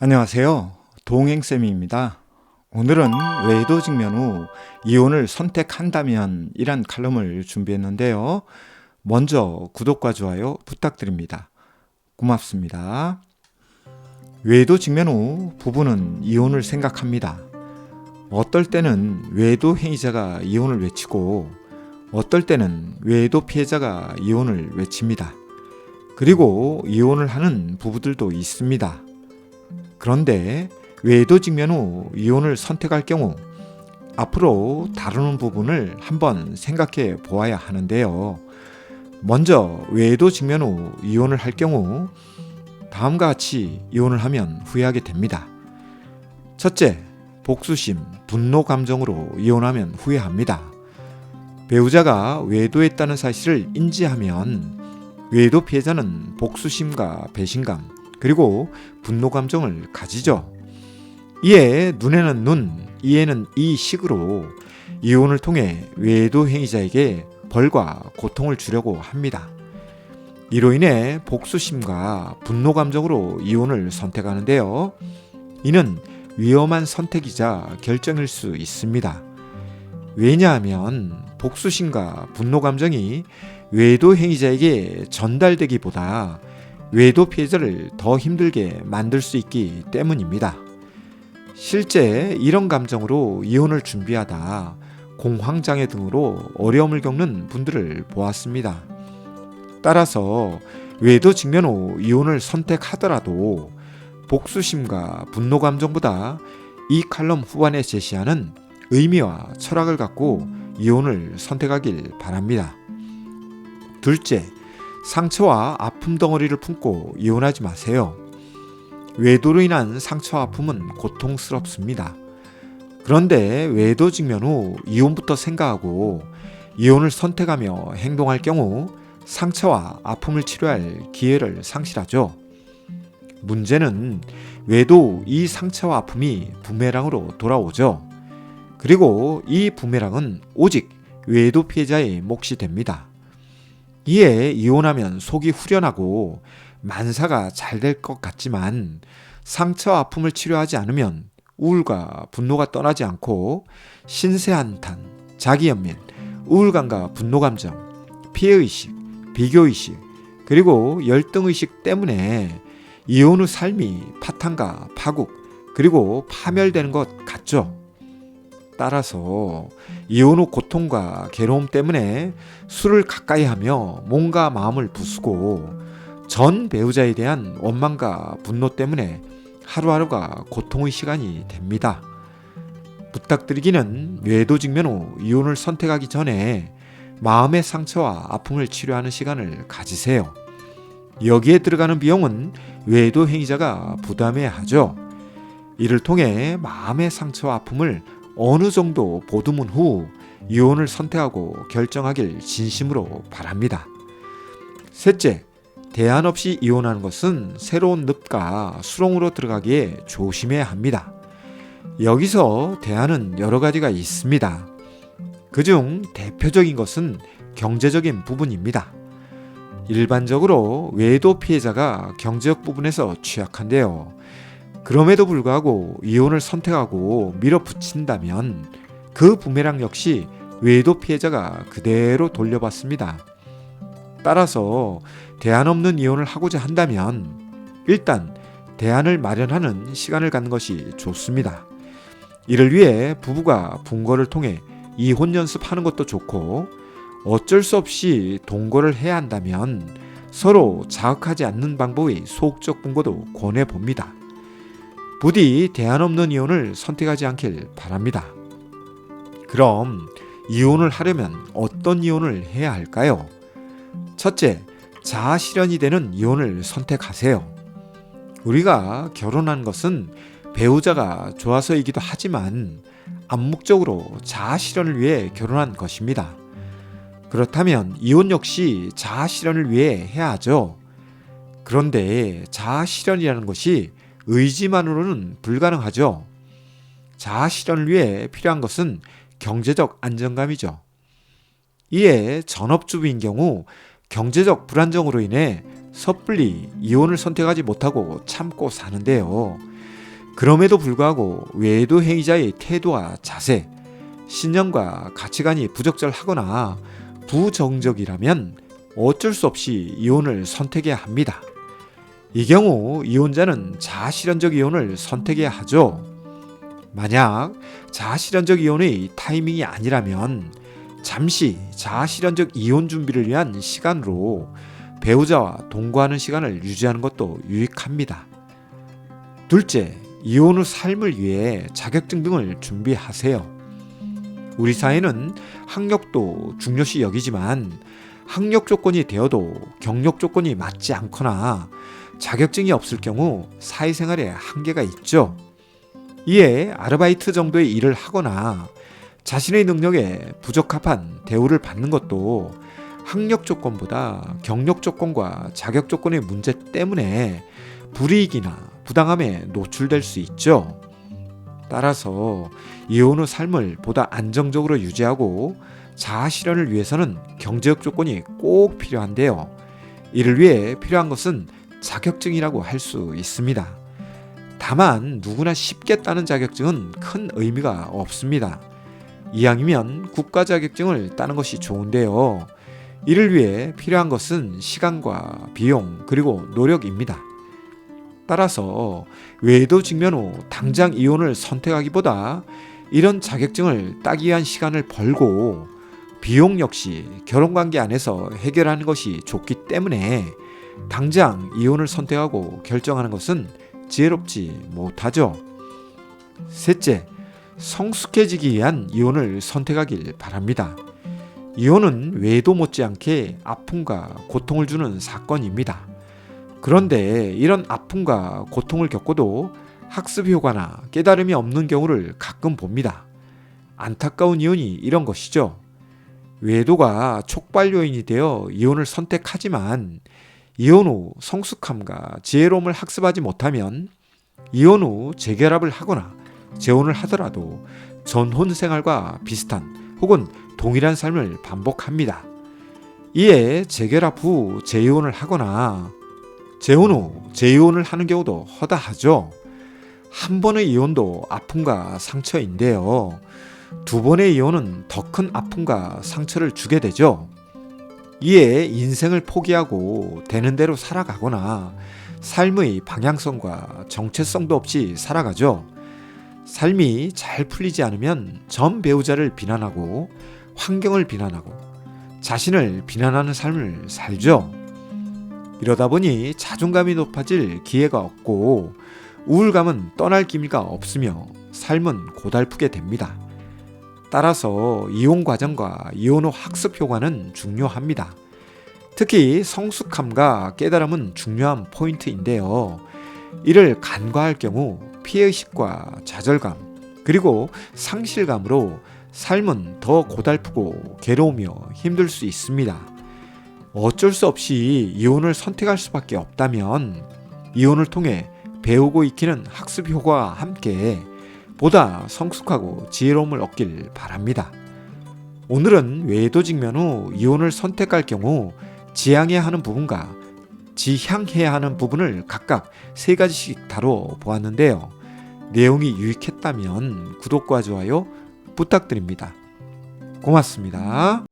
안녕하세요. 동행쌤입니다. 오늘은 외도 직면 후 이혼을 선택한다면 이란 칼럼을 준비했는데요. 먼저 구독과 좋아요 부탁드립니다. 고맙습니다. 외도 직면 후 부부는 이혼을 생각합니다. 어떨 때는 외도 행위자가 이혼을 외치고 어떨 때는 외도 피해자가 이혼을 외칩니다. 그리고 이혼을 하는 부부들도 있습니다. 그런데 외도 직면 후 이혼을 선택할 경우 앞으로 다루는 부분을 한번 생각해 보아야 하는데요. 먼저 외도 직면 후 이혼을 할 경우 다음과 같이 이혼을 하면 후회하게 됩니다. 첫째, 복수심, 분노 감정으로 이혼하면 후회합니다. 배우자가 외도했다는 사실을 인지하면 외도 피해자는 복수심과 배신감, 그리고 분노 감정을 가지죠. 이에 눈에는 눈, 이에는 이 식으로 이혼을 통해 외도 행위자에게 벌과 고통을 주려고 합니다. 이로 인해 복수심과 분노 감정으로 이혼을 선택하는데요. 이는 위험한 선택이자 결정일 수 있습니다. 왜냐하면 복수심과 분노 감정이 외도 행위자에게 전달되기보다 외도 피해자를 더 힘들게 만들 수 있기 때문입니다. 실제 이런 감정으로 이혼을 준비하다 공황장애 등으로 어려움을 겪는 분들을 보았습니다. 따라서 외도 직면 후 이혼을 선택하더라도 복수심과 분노 감정보다 이 칼럼 후반에 제시하는 의미와 철학을 갖고 이혼을 선택하길 바랍니다. 둘째, 상처와 아픔 덩어리를 품고 이혼하지 마세요. 외도로 인한 상처와 아픔은 고통스럽습니다. 그런데 외도 직면 후 이혼부터 생각하고 이혼을 선택하며 행동할 경우 상처와 아픔을 치료할 기회를 상실하죠. 문제는 외도 후 이 상처와 아픔이 부메랑으로 돌아오죠. 그리고 이 부메랑은 오직 외도 피해자의 몫이 됩니다. 이에 이혼하면 속이 후련하고 만사가 잘 될 것 같지만 상처와 아픔을 치료하지 않으면 우울과 분노가 떠나지 않고 신세한탄, 자기연민, 우울감과 분노감정, 피해의식, 비교의식, 그리고 열등의식 때문에 이혼 후 삶이 파탄과 파국, 그리고 파멸되는 것 같죠. 따라서 이혼 후 고통과 괴로움 때문에 술을 가까이 하며 몸과 마음을 부수고 전 배우자에 대한 원망과 분노 때문에 하루하루가 고통의 시간이 됩니다. 부탁드리기는 외도 직면 후 이혼을 선택하기 전에 마음의 상처와 아픔을 치료하는 시간을 가지세요. 여기에 들어가는 비용은 외도 행위자가 부담해야 하죠. 이를 통해 마음의 상처와 아픔을 어느 정도 보듬은 후 이혼을 선택하고 결정하길 진심으로 바랍니다. 셋째, 대안 없이 이혼하는 것은 새로운 늪과 수렁으로 들어가기에 조심해야 합니다. 여기서 대안은 여러 가지가 있습니다. 그중 대표적인 것은 경제적인 부분입니다. 일반적으로 외도 피해자가 경제적 부분에서 취약한데요. 그럼에도 불구하고 이혼을 선택하고 밀어붙인다면 그 부메랑 역시 외도 피해자가 그대로 돌려받습니다. 따라서 대안 없는 이혼을 하고자 한다면 일단 대안을 마련하는 시간을 갖는 것이 좋습니다. 이를 위해 부부가 분거를 통해 이혼 연습하는 것도 좋고 어쩔 수 없이 동거를 해야 한다면 서로 자극하지 않는 방법의 소극적 분거도 권해봅니다. 부디 대안 없는 이혼을 선택하지 않길 바랍니다. 그럼 이혼을 하려면 어떤 이혼을 해야 할까요? 첫째, 자아 실현이 되는 이혼을 선택하세요. 우리가 결혼한 것은 배우자가 좋아서이기도 하지만 암묵적으로 자아 실현을 위해 결혼한 것입니다. 그렇다면 이혼 역시 자아 실현을 위해 해야 하죠. 그런데 자아 실현이라는 것이 의지만으로는 불가능하죠. 자아 실현을 위해 필요한 것은 경제적 안정감이죠. 이에 전업주부인 경우 경제적 불안정으로 인해 섣불리 이혼을 선택하지 못하고 참고 사는데요. 그럼에도 불구하고 외도 행위자의 태도와 자세, 신념과 가치관이 부적절하거나 부정적이라면 어쩔 수 없이 이혼을 선택해야 합니다. 이 경우 이혼자는 자아실현적 이혼을 선택해야 하죠. 만약 자아실현적 이혼의 타이밍이 아니라면 잠시 자아실현적 이혼 준비를 위한 시간으로 배우자와 동거하는 시간을 유지하는 것도 유익합니다. 둘째, 이혼 후 삶을 위해 자격증 등을 준비하세요. 우리 사회는 학력도 중요시 여기지만 학력 조건이 되어도 경력 조건이 맞지 않거나 자격증이 없을 경우 사회생활에 한계가 있죠. 이에 아르바이트 정도의 일을 하거나 자신의 능력에 부적합한 대우를 받는 것도 학력 조건보다 경력 조건과 자격 조건의 문제 때문에 불이익이나 부당함에 노출될 수 있죠. 따라서 이혼 후 삶을 보다 안정적으로 유지하고 자아 실현을 위해서는 경제적 조건이 꼭 필요한데요. 이를 위해 필요한 것은 자격증이라고 할 수 있습니다. 다만 누구나 쉽게 따는 자격증은 큰 의미가 없습니다. 이왕이면 국가 자격증을 따는 것이 좋은데요. 이를 위해 필요한 것은 시간과 비용 그리고 노력입니다. 따라서 외도 직면 후 당장 이혼을 선택하기보다 이런 자격증을 따기 위한 시간을 벌고 비용 역시 결혼관계 안에서 해결하는 것이 좋기 때문에 당장 이혼을 선택하고 결정하는 것은 지혜롭지 못하죠. 셋째, 성숙해지기 위한 이혼을 선택하길 바랍니다. 이혼은 외도 못지않게 아픔과 고통을 주는 사건입니다. 그런데 이런 아픔과 고통을 겪어도 학습 효과나 깨달음이 없는 경우를 가끔 봅니다. 안타까운 이혼이 이런 것이죠. 외도가 촉발 요인이 되어 이혼을 선택하지만 이혼 후 성숙함과 지혜로움을 학습하지 못하면 이혼 후 재결합을 하거나 재혼을 하더라도 전혼 생활과 비슷한 혹은 동일한 삶을 반복합니다. 이에 재결합 후 재이혼을 하거나 재혼 후 재이혼을 하는 경우도 허다하죠. 한 번의 이혼도 아픔과 상처인데요. 두 번의 이혼은 더 큰 아픔과 상처를 주게 되죠. 이에 인생을 포기하고 되는 대로 살아가거나 삶의 방향성과 정체성도 없이 살아가죠. 삶이 잘 풀리지 않으면 전 배우자를 비난하고 환경을 비난하고 자신을 비난하는 삶을 살죠. 이러다 보니 자존감이 높아질 기회가 없고 우울감은 떠날 기미가 없으며 삶은 고달프게 됩니다. 따라서 이혼 과정과 이혼 후 학습 효과는 중요합니다. 특히 성숙함과 깨달음은 중요한 포인트인데요. 이를 간과할 경우 피해의식과 좌절감 그리고 상실감으로 삶은 더 고달프고 괴로우며 힘들 수 있습니다. 어쩔 수 없이 이혼을 선택할 수밖에 없다면 이혼을 통해 배우고 익히는 학습 효과와 함께 보다 성숙하고 지혜로움을 얻길 바랍니다. 오늘은 외도 직면 후 이혼을 선택할 경우 지향해야 하는 부분과 지향해야 하는 부분을 각각 3가지씩 다뤄 보았는데요. 내용이 유익했다면 구독과 좋아요 부탁드립니다. 고맙습니다.